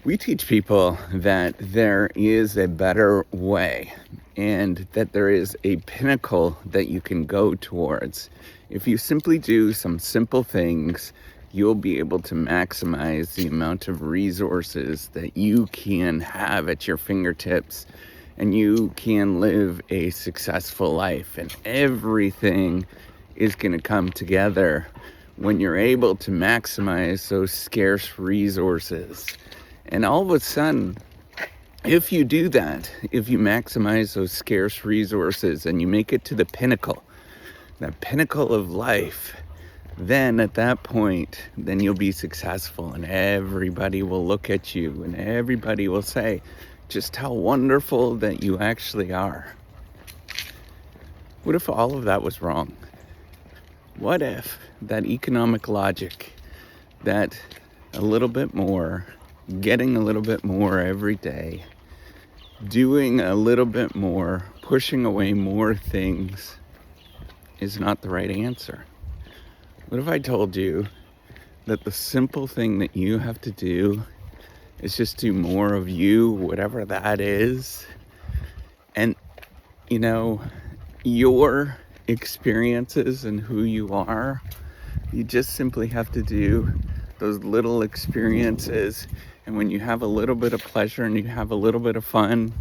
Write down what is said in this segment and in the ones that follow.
We teach people that there is a better way and that there is a pinnacle that you can go towards. If you simply do some simple things, you'll be able to maximize the amount of resources that you can have at your fingertips, and you can live a successful life, and everything is going to come together when you're able to maximize those scarce resources. And all of a sudden, if you do that, if you maximize those scarce resources and you make it to the pinnacle, that pinnacle of life, then at that point, then you'll be successful, and everybody will look at you and everybody will say just how wonderful that you actually are. What if all of that was wrong? What if that economic logic, that a little bit more, getting a little bit more every day, doing a little bit more, pushing away more things is not the right answer? What if I told you that the simple thing that you have to do is just do more of you, whatever that is, and your experiences and who you are, you just simply have to do those little experiences, and when you have a little bit of pleasure and you have a little bit of fun,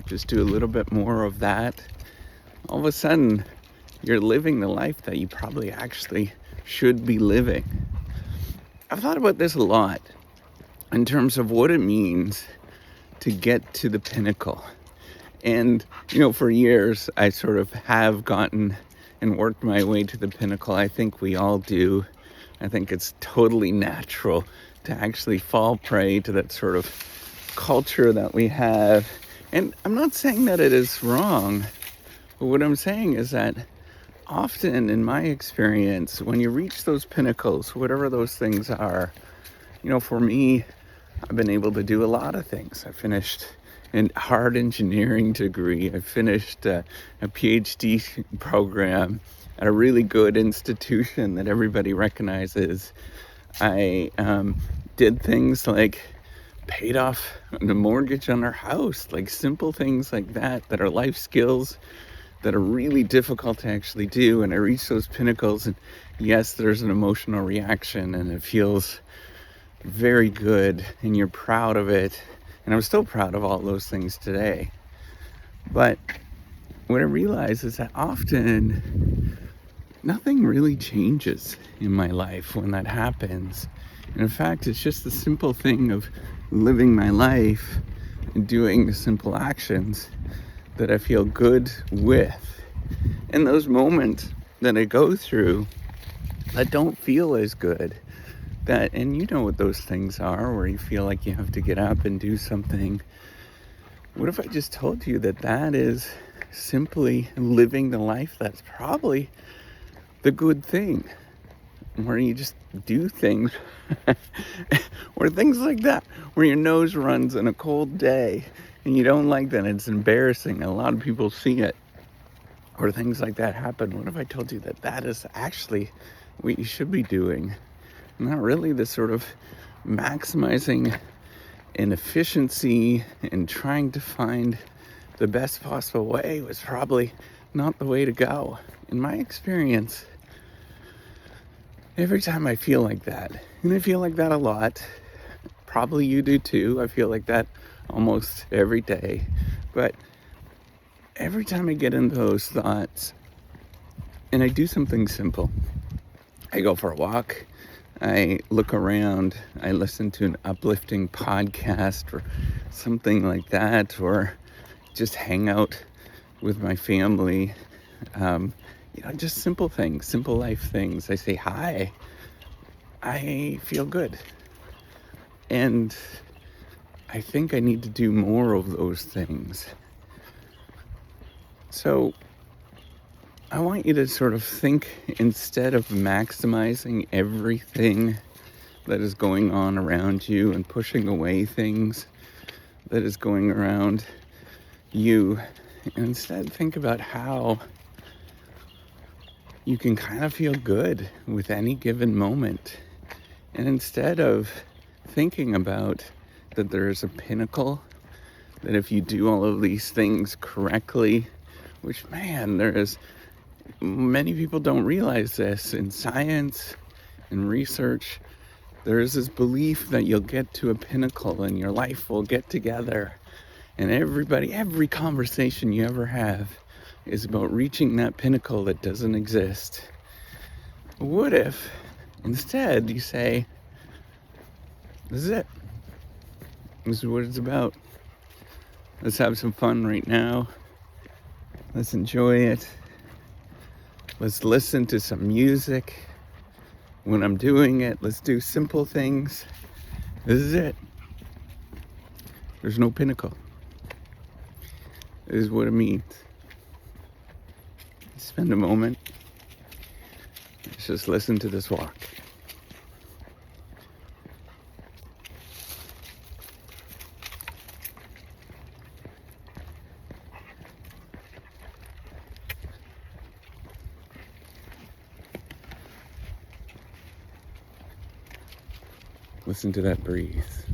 just do a little bit more of that. All of a sudden, you're living the life that you probably actually should be living. I've thought about this a lot in terms of what it means to get to the pinnacle. And, for years, I sort of have gotten and worked my way to the pinnacle. I think we all do. I think it's totally natural to actually fall prey to that sort of culture that we have. And I'm not saying that it is wrong, but what I'm saying is that often in my experience, when you reach those pinnacles, whatever those things are, for me, I've been able to do a lot of things. I finished a hard engineering degree. I finished a PhD program at a really good institution that everybody recognizes. I did things like paid off the mortgage on our house, like simple things like that are life skills that are really difficult to actually do. And I reached those pinnacles, and yes, there's an emotional reaction and it feels very good and you're proud of it. And I'm still proud of all those things today. But what I realize is that often nothing really changes in my life when that happens. And in fact, it's just the simple thing of living my life and doing the simple actions that I feel good with. And those moments that I go through that don't feel as good, and you know what those things are, where you feel like you have to get up and do something. What if I just told you that that is simply living the life that's probably the good thing, where you just do things or things like that, where your nose runs on a cold day and you don't like that, it's embarrassing, a lot of people see it, or things like that happen. What if I told you that that is actually what you should be doing? Not really the sort of maximizing in efficiency and trying to find the best possible way was probably not the way to go. In my experience, every time I feel like that, and I feel like that a lot, probably you do too, I feel like that almost every day, but every time I get into those thoughts and I do something simple, I go for a walk, I look around, I listen to an uplifting podcast or something like that, or just hang out with my family, just simple things, simple life things. I say hi, I feel good. And I think I need to do more of those things. So I want you to sort of think, instead of maximizing everything that is going on around you and pushing away things that is going around you, instead think about how you can kind of feel good with any given moment. And instead of thinking about that there is a pinnacle, that if you do all of these things correctly, which, man, many people don't realize this in science and research, there is this belief that you'll get to a pinnacle and your life will get together. And every conversation you ever have is about reaching that pinnacle that doesn't exist. What if instead you say, this is it. This is what it's about. Let's have some fun right now. Let's enjoy it. Let's listen to some music. When I'm doing it, let's do simple things. This is it. There's no pinnacle. This is what it means. Spend a moment. Let's just listen to this walk. Listen to that breeze.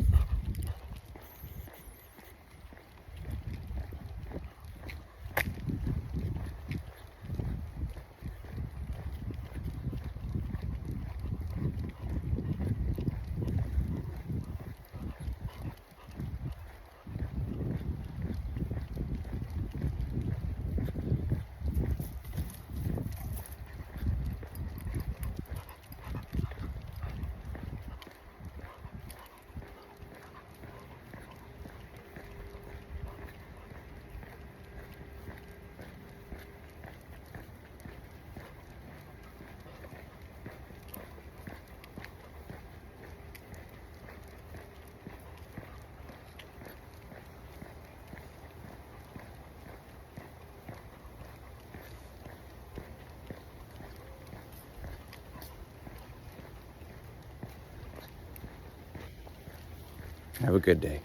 Have a good day.